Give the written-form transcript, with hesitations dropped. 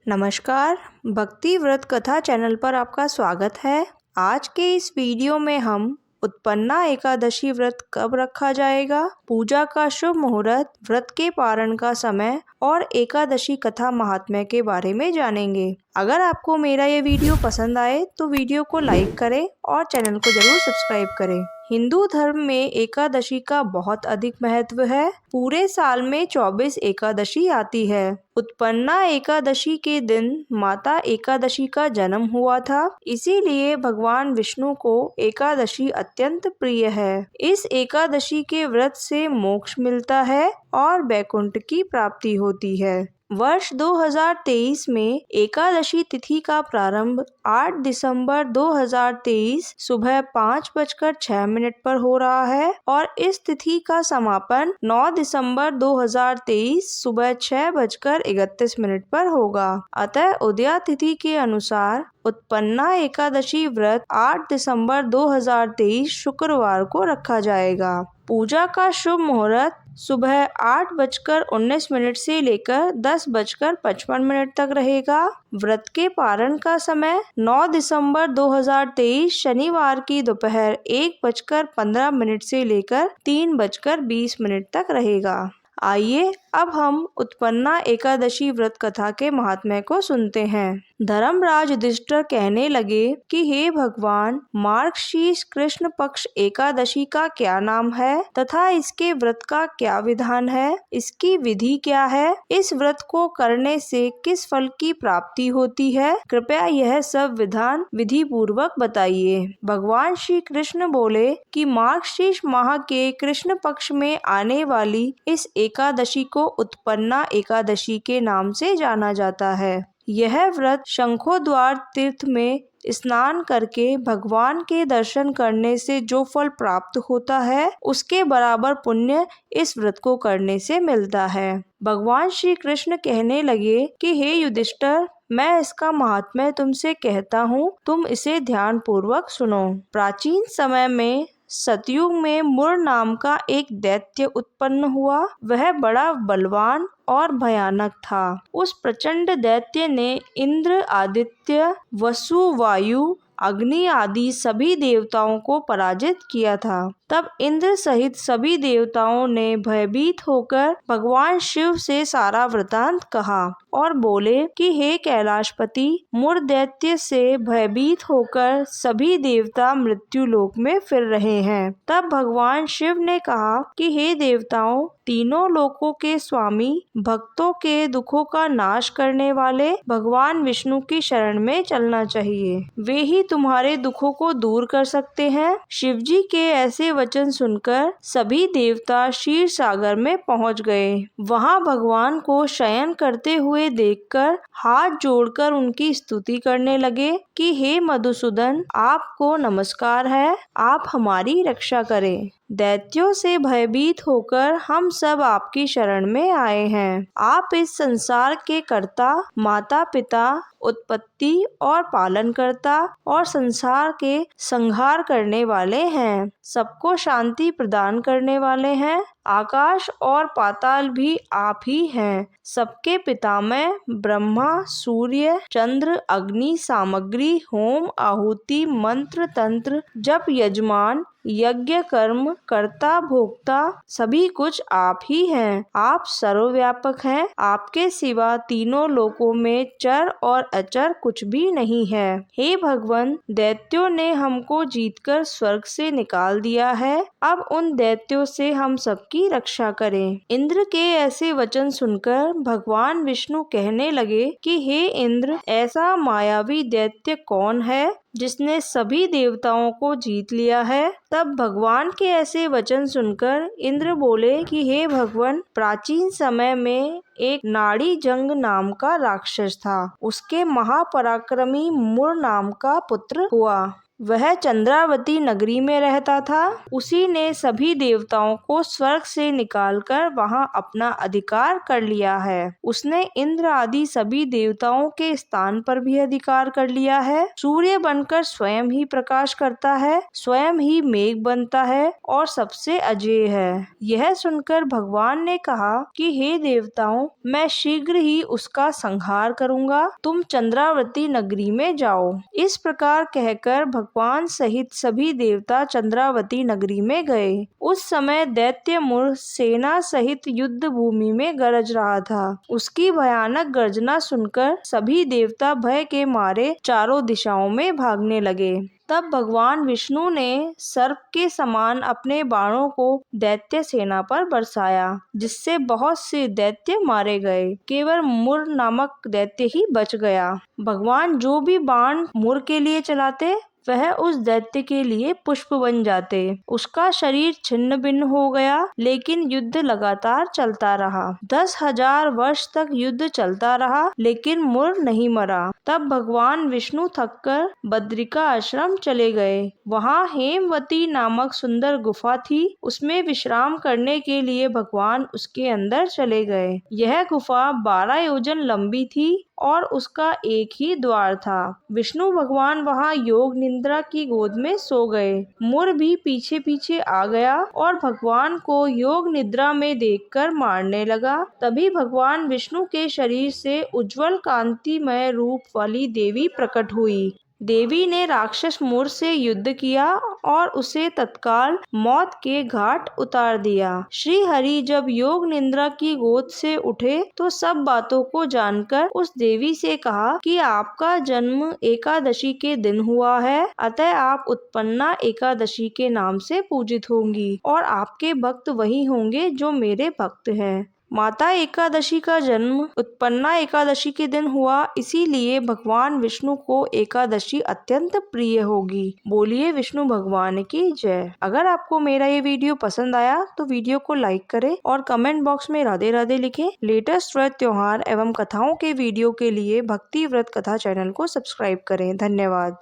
नमस्कार, भक्ति व्रत कथा चैनल पर आपका स्वागत है। आज के इस वीडियो में हम उत्पन्ना एकादशी व्रत कब रखा जाएगा, पूजा का शुभ मुहूर्त, व्रत के पारण का समय और एकादशी कथा महात्म्य के बारे में जानेंगे। अगर आपको मेरा ये वीडियो पसंद आए तो वीडियो को लाइक करें और चैनल को जरूर सब्सक्राइब करें। हिंदू धर्म में एकादशी का बहुत अधिक महत्व है। पूरे साल में 24 एकादशी आती है। उत्पन्ना एकादशी के दिन माता एकादशी का जन्म हुआ था, इसीलिए भगवान विष्णु को एकादशी अत्यंत प्रिय है। इस एकादशी के व्रत से मोक्ष मिलता है और वैकुंठ की प्राप्ति होती है। वर्ष 2023 में एकादशी तिथि का प्रारंभ 8 दिसंबर 2023 सुबह 5:06 पर हो रहा है और इस तिथि का समापन 9 दिसंबर 2023 सुबह 6:31 पर होगा। अतः उदया तिथि के अनुसार उत्पन्ना एकादशी व्रत 8 दिसंबर 2023 शुक्रवार को रखा जाएगा। पूजा का शुभ मुहूर्त सुबह 8:19 से लेकर 10:55 तक रहेगा। व्रत के पारण का समय 9 दिसंबर 2023 शनिवार की दोपहर 1:15 से लेकर 3:20 तक रहेगा। आइए अब हम उत्पन्ना एकादशी व्रत कथा के महात्म्य को सुनते हैं। धर्मराज युधिष्ठिर कहने लगे कि हे भगवान, मार्गशीर्ष कृष्ण पक्ष एकादशी का क्या नाम है तथा इसके व्रत का क्या विधान है, इसकी विधि क्या है, इस व्रत को करने से किस फल की प्राप्ति होती है, कृपया यह सब विधान विधि पूर्वक बताइए। भगवान श्री कृष्ण बोले कि मार्गशीर्ष माह के कृष्ण पक्ष में आने वाली इस एकादशी को उत्पन्ना एकादशी के नाम से जाना जाता है। यह व्रत शंखोद्वार तीर्थ में स्नान करके भगवान के दर्शन करने से जो फल प्राप्त होता है उसके बराबर पुण्य इस व्रत को करने से मिलता है। भगवान श्री कृष्ण कहने लगे कि हे युधिष्ठिर, मैं इसका महात्म्य तुमसे कहता हूँ, तुम इसे ध्यान पूर्वक सुनो। प्राचीन समय में सतयुग में मुर नाम का एक दैत्य उत्पन्न हुआ। वह बड़ा बलवान और भयानक था। उस प्रचंड दैत्य ने इंद्र, आदित्य, वसु, वायु, अग्नि आदि सभी देवताओं को पराजित किया था। तब इंद्र सहित सभी देवताओं ने भयभीत होकर भगवान शिव से सारा वृतांत कहा और बोले कि हे कैलाशपति, मुर दैत्य से भयभीत होकर सभी देवता मृत्यु लोक में फिर रहे हैं। तब भगवान शिव ने कहा कि हे देवताओं, तीनों लोकों के स्वामी, भक्तों के दुखों का नाश करने वाले भगवान विष्णु की शरण में चलना चाहिए। वे ही तुम्हारे दुखों को दूर कर सकते हैं। शिवजी के ऐसे वचन सुनकर सभी देवता क्षीर सागर में पहुंच गए। वहां भगवान को शयन करते हुए देखकर हाथ जोड़कर उनकी स्तुति करने लगे कि हे मधुसूदन, आपको नमस्कार है, आप हमारी रक्षा करें। दैत्यों से भयभीत होकर हम सब आपकी शरण में आए हैं। आप इस संसार के कर्ता, माता पिता, उत्पत्ति और पालन करता और संसार के संहार करने वाले हैं। सबको शांति प्रदान करने वाले हैं। आकाश और पाताल भी आप ही हैं। सबके पितामह ब्रह्मा, सूर्य, चंद्र, अग्नि, सामग्री, होम, आहुति, मंत्र, तंत्र, जप, यजमान, यज्ञ, कर्म, कर्ता, भोक्ता, सभी कुछ आप ही हैं। आप सर्वव्यापक हैं। आपके सिवा तीनों लोकों में चर और अचर कुछ भी नहीं है। हे भगवान, दैत्यों ने हमको जीतकर स्वर्ग से निकाल दिया है। अब उन दैत्यों से हम सबकी रक्षा करें। इंद्र के ऐसे वचन सुनकर भगवान विष्णु कहने लगे कि हे इंद्र, ऐसा मायावी दैत्य कौन है जिसने सभी देवताओं को जीत लिया है। तब भगवान के ऐसे वचन सुनकर इंद्र बोले कि हे भगवान, प्राचीन समय में एक नाड़ी जंग नाम का राक्षस था। उसके महापराक्रमी मुर नाम का पुत्र हुआ। वह चंद्रावती नगरी में रहता था। उसी ने सभी देवताओं को स्वर्ग से निकालकर वहां अपना अधिकार कर लिया है। उसने इंद्र आदि सभी देवताओं के स्थान पर भी अधिकार कर लिया है। सूर्य बनकर स्वयं ही प्रकाश करता है, स्वयं ही मेघ बनता है और सबसे अजेय है। यह सुनकर भगवान ने कहा कि हे देवताओं, मैं शीघ्र ही उसका संहार करूंगा, तुम चंद्रावती नगरी में जाओ। इस प्रकार कहकर भगवान सहित सभी देवता चंद्रावती नगरी में गए। उस समय दैत्य मुर सेना सहित युद्ध भूमि में गरज रहा था। उसकी भयानक गर्जना सुनकर सभी देवता भय के मारे चारों दिशाओं में भागने लगे। तब भगवान विष्णु ने सर्प के समान अपने बाणों को दैत्य सेना पर बरसाया, जिससे बहुत से दैत्य मारे गए। केवल मुर नामक दैत्य ही बच गया। भगवान जो भी बाण मुर के लिए चलाते वह उस दैत्य के लिए पुष्प बन जाते। उसका शरीर छिन्न भिन्न हो गया, लेकिन युद्ध लगातार चलता रहा। 10,000 वर्ष तक युद्ध चलता रहा, लेकिन मुर नहीं मरा। तब भगवान विष्णु थककर बद्रिका आश्रम चले गए। वहाँ हेमवती नामक सुंदर गुफा थी। उसमें विश्राम करने के लिए भगवान उसके अंदर चले गए। यह गुफा 12 योजन लंबी थी और उसका एक ही द्वार था। विष्णु भगवान वहाँ योग निद्रा की गोद में सो गए। मुर भी पीछे पीछे आ गया और भगवान को योग निद्रा में देखकर मारने लगा। तभी भगवान विष्णु के शरीर से उज्जवल कांतिमय रूप वाली देवी प्रकट हुई। देवी ने राक्षस मुर से युद्ध किया और उसे तत्काल मौत के घाट उतार दिया। श्री हरि जब योग निद्रा की गोद से उठे तो सब बातों को जानकर उस देवी से कहा कि आपका जन्म एकादशी के दिन हुआ है, अतः आप उत्पन्ना एकादशी के नाम से पूजित होंगी और आपके भक्त वही होंगे जो मेरे भक्त हैं। माता एकादशी का जन्म उत्पन्ना एकादशी के दिन हुआ, इसीलिए भगवान विष्णु को एकादशी अत्यंत प्रिय होगी। बोलिए विष्णु भगवान की जय। अगर आपको मेरा ये वीडियो पसंद आया तो वीडियो को लाइक करें और कमेंट बॉक्स में राधे राधे लिखें। लेटेस्ट व्रत, त्योहार एवं कथाओं के वीडियो के लिए भक्ति व्रत कथा चैनल को सब्सक्राइब करें। धन्यवाद।